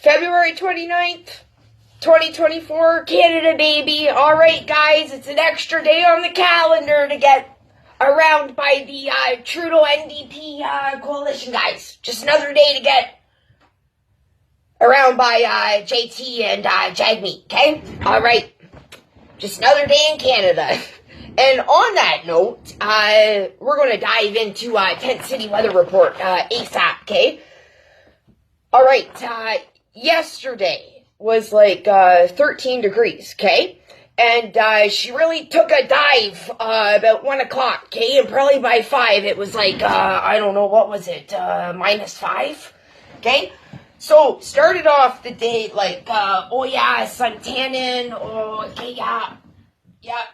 February 29th, 2024, Canada, baby. All right, guys, it's an extra day on the calendar to get around by the Trudeau NDP coalition, guys. Just another day to get around by JT and Jagmeet, okay? All right, just another day in Canada. And on that note, we're going to dive into Tent City weather report ASAP, okay? All right, yesterday was like 13 degrees, okay? And she really took a dive about 1 o'clock, okay? And probably by 5, it was like, I don't know, what was it, -5, okay? So, started off the day like, oh yeah, sun tannin, oh, okay, yeah,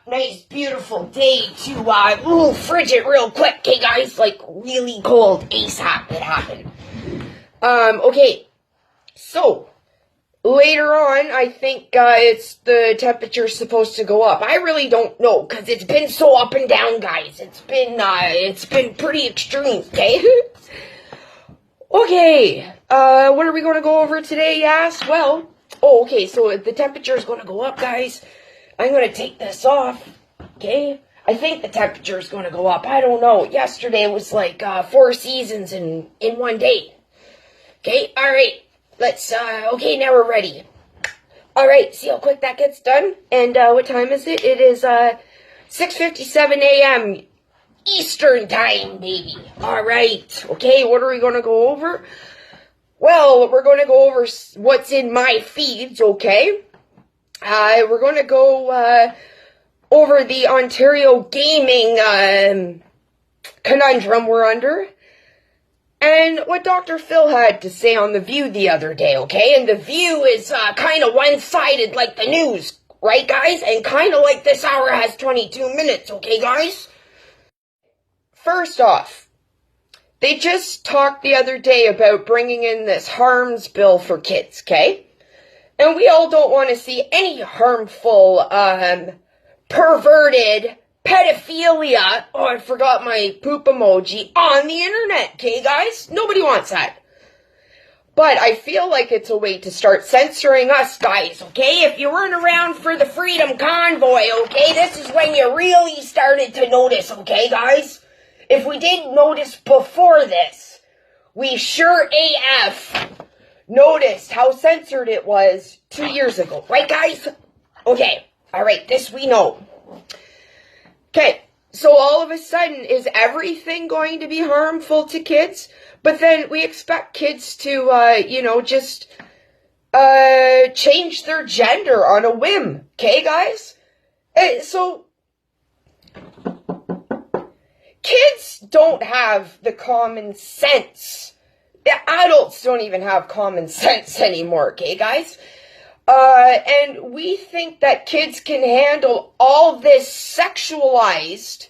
nice, beautiful day to, frigid real quick, okay, guys? Like, really cold ASAP, it happened. Okay, so, later on, I think, it's the temperature's supposed to go up. I really don't know, because it's been so up and down, guys. It's been pretty extreme, okay? Okay, what are we going to go over today, you ask? Well, okay, so the temperature's going to go up, guys. I'm going to take this off, okay? I think the temperature's going to go up. I don't know. Yesterday was like 4 seasons in one day. Okay, all right. Let's, okay, now we're ready. All right, see how quick that gets done? And what time is it? It is 6:57 a.m. Eastern time, baby. All right, okay, what are we going to go over? Well, we're going to go over what's in my feeds, okay? We're going to go over the Ontario gaming conundrum we're under, and what Dr. Phil had to say on The View the other day, okay? And The View is kind of one-sided like the news, right, guys? And kind of like this hour has 22 minutes, okay, guys? First off, they just talked the other day about bringing in this harms bill for kids, okay? And we all don't want to see any harmful, perverted pedophilia, oh, I forgot my poop emoji, on the internet, okay, guys? Nobody wants that. But I feel like it's a way to start censoring us, guys, okay? If you weren't around for the Freedom Convoy, okay, this is when you really started to notice, okay, guys? If we didn't notice before this, we sure AF noticed how censored it was 2 years ago. Right, guys? Okay. All right. This we know. Okay. So all of a sudden, is everything going to be harmful to kids? But then we expect kids to, just change their gender on a whim. Okay, guys? So kids don't have the common sense. Adults don't even have common sense anymore, okay, guys? And we think that kids can handle all this sexualized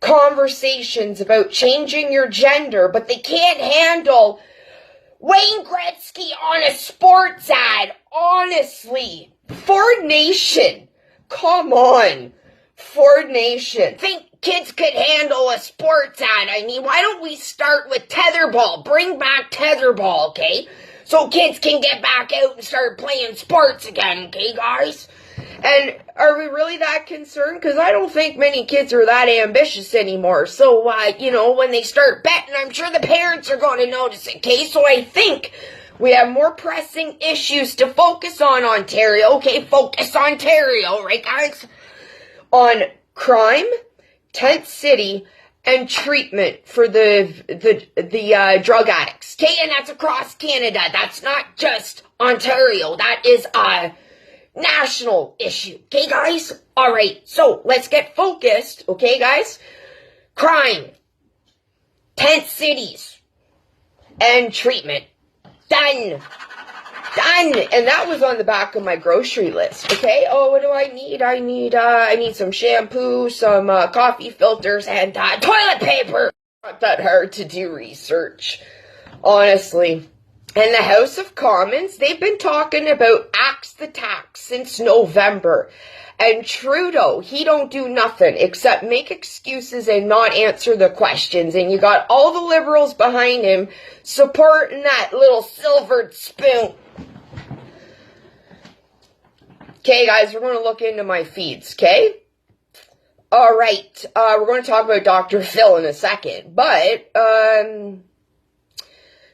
conversations about changing your gender, but they can't handle Wayne Gretzky on a sports ad, honestly. Ford Nation, come on. Ford Nation. Think kids could handle a sports ad. I mean, why don't we start with tetherball? Bring back tetherball, okay? So kids can get back out and start playing sports again, okay, guys? And are we really that concerned? Because I don't think many kids are that ambitious anymore. So, when they start betting, I'm sure the parents are going to notice it, okay? So I think we have more pressing issues to focus on, Ontario, okay? Focus Ontario, right, guys? On crime, Tent City, and treatment for the drug addicts. Okay, and that's across Canada. That's not just Ontario. That is a national issue. Okay, guys? All right, so let's get focused. Okay, guys? Crime, tent cities, and treatment. Done. And that was on the back of my grocery list, okay? Oh, what do I need? I need some shampoo, some coffee filters, and toilet paper. Not that hard to do research, honestly. And the House of Commons, they've been talking about axe the tax since November. And Trudeau, he don't do nothing except make excuses and not answer the questions. And you got all the Liberals behind him supporting that little silvered spoon. Okay, guys, we're going to look into my feeds, okay? All right, we're going to talk about Dr. Phil in a second, but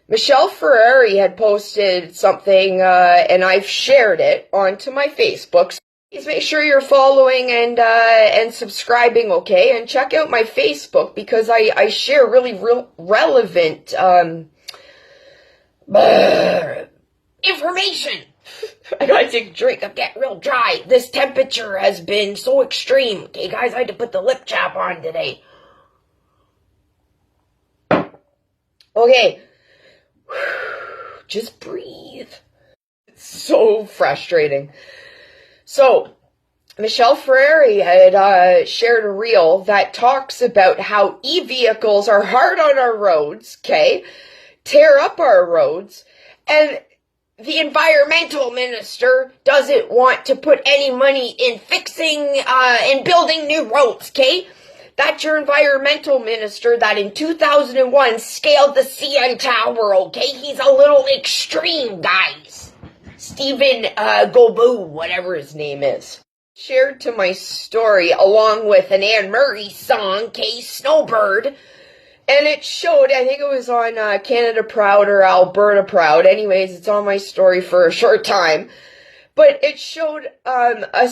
Michelle Ferrari had posted something, and I've shared it onto my Facebook. So please make sure you're following and subscribing, okay? And check out my Facebook because I share really relevant information. I gotta take a drink. I'm getting real dry. This temperature has been so extreme. Okay, guys, I had to put the lip chap on today. Okay. Just breathe. It's so frustrating. So, Michelle Ferrari had shared a reel that talks about how e-vehicles are hard on our roads, okay? Tear up our roads, and the environmental minister doesn't want to put any money in fixing and building new roads, okay? That's your environmental minister that in 2001 scaled the CN Tower, okay? He's a little extreme, guys. Stephen Gobu, whatever his name is. Shared to my story along with an Anne Murray song, okay, Snowbird. And it showed, I think it was on Canada Proud or Alberta Proud. Anyways, it's on my story for a short time. But it showed a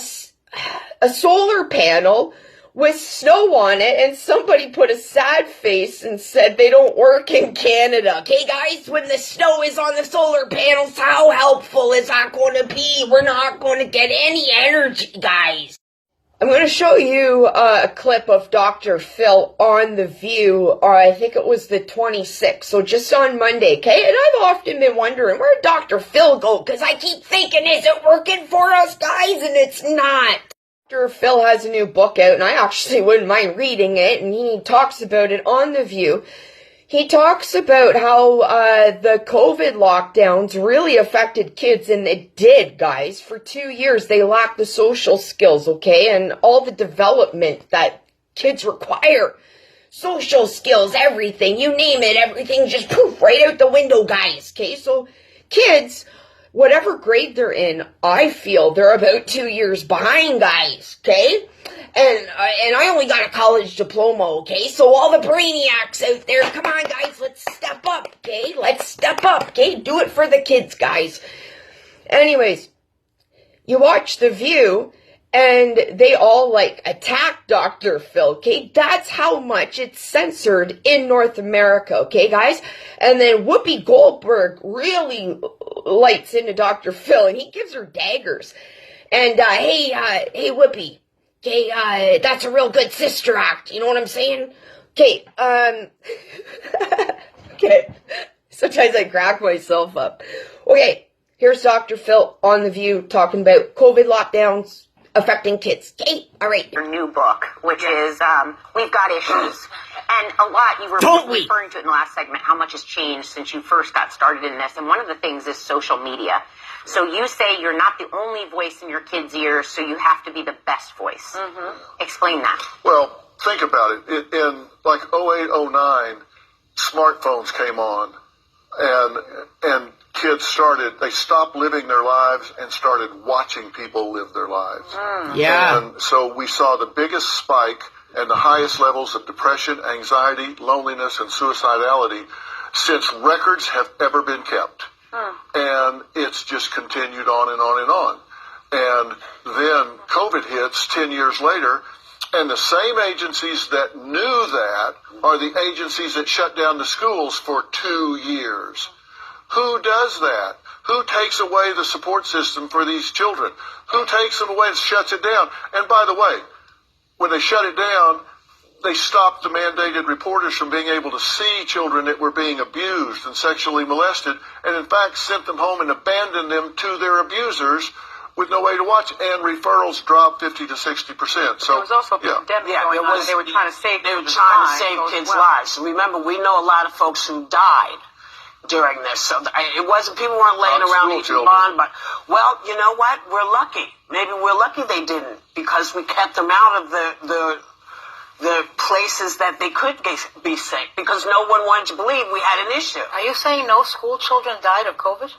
solar panel with snow on it, and somebody put a sad face and said they don't work in Canada. Okay, guys, when the snow is on the solar panels, how helpful is that going to be? We're not going to get any energy, guys. I'm going to show you a clip of Dr. Phil on The View. I think it was the 26th, so just on Monday, okay? And I've often been wondering, where'd Dr. Phil go? Because I keep thinking, is it working for us, guys? And it's not. Dr. Phil has a new book out, and I actually wouldn't mind reading it, and he talks about it on The View. He talks about how the COVID lockdowns really affected kids, and it did, guys. For 2 years, they lacked the social skills, okay, and all the development that kids require. Social skills, everything, you name it, everything just poof, right out the window, guys, okay? So kids, whatever grade they're in, I feel they're about 2 years behind, guys, okay? And I only got a college diploma, okay? So all the brainiacs out there, come on, guys, let's step up, okay? Let's step up, okay? Do it for the kids, guys. Anyways, you watch The View, and they all, like, attack Dr. Phil, okay? That's how much it's censored in North America, okay, guys? And then Whoopi Goldberg really lights into Dr. Phil, and he gives her daggers. And, hey, Whoopi. Okay, that's a real good sister act. You know what I'm saying? Okay, okay. Sometimes I crack myself up. Okay, here's Dr. Phil on The View talking about COVID lockdowns affecting kids. Okay, all right. Your new book, which is, We've Got Issues. And a lot, you were referring to it in the last segment, how much has changed since you first got started in this. And one of the things is social media. So you say you're not the only voice in your kids' ears, so you have to be the best voice. Mm-hmm. Explain that. Well, think about it. In like 08, 09, smartphones came on, and kids they stopped living their lives and started watching people live their lives. Yeah. And so we saw the biggest spike and the highest levels of depression, anxiety, loneliness, and suicidality since records have ever been kept. And it's just continued on and on and on. And then COVID hits 10 years later, and the same agencies that knew that are the agencies that shut down the schools for 2 years. Who does that? Who takes away the support system for these children? Who takes them away and shuts it down? And by the way, when they shut it down, they stopped the mandated reporters from being able to see children that were being abused and sexually molested, and in fact sent them home and abandoned them to their abusers with no way to watch, and referrals dropped 50 to 60%. So there was also a pandemic going on. They were trying to save kids' lives. Remember, we know a lot of folks who died during this. So it wasn't, people weren't laying around eating bond, but, well, you know what? We're lucky. Maybe we're lucky they didn't, because we kept them out of the places that they could be sick, because no one wanted to believe we had an issue. Are you saying no school children died of COVID?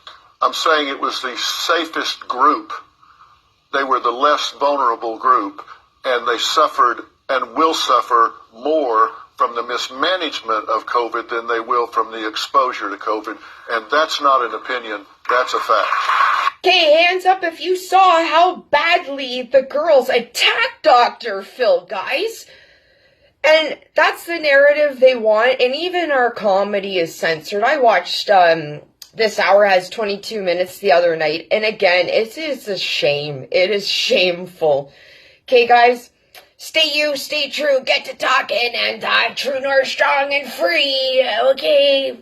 I'm saying it was the safest group they were the less vulnerable group, and they suffered and will suffer more from the mismanagement of COVID than they will from the exposure to COVID. And that's not an opinion, that's a fact. Okay, hands up if you saw how badly the girls attacked Dr. Phil, guys. And that's the narrative they want, and even our comedy is censored. I watched, This Hour Has 22 Minutes the other night, and again, it is a shame. It is shameful. Okay, guys, stay you, stay true, get to talking, and True North strong and free, okay?